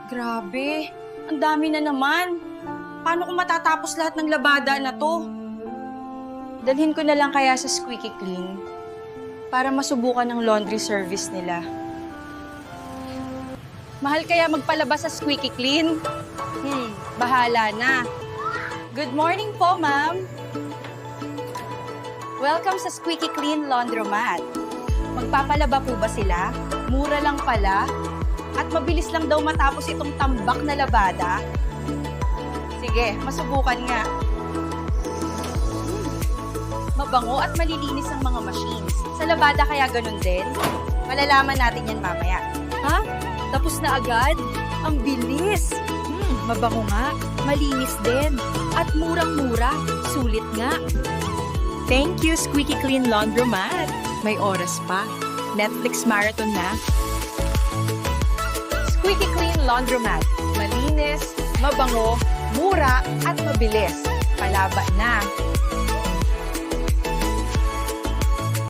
Grabe, ang dami na naman. Paano ko matatapos lahat ng labada na to? Dalhin ko na lang kaya sa Squeaky Clean para masubukan ng laundry service nila. Mahal kaya magpalabas sa Squeaky Clean? Bahala na. Good morning po, ma'am. Welcome sa Squeaky Clean Laundromat. Magpapalaba po ba sila? Mura lang pala. At mabilis lang daw matapos itong tambak na labada. Sige, masubukan nga. Mabango at malilinis ang mga machines. Sa labada kaya ganun din? Malalaman natin yan mamaya. Ha? Tapos na agad? Ang bilis! Mabango nga, malinis din. At murang-mura, sulit nga. Thank you, Squeaky Clean Laundromat. May oras pa. Netflix marathon na. Squeaky Clean Laundromat. Malinis, mabango, mura, at mabilis. Palaba na.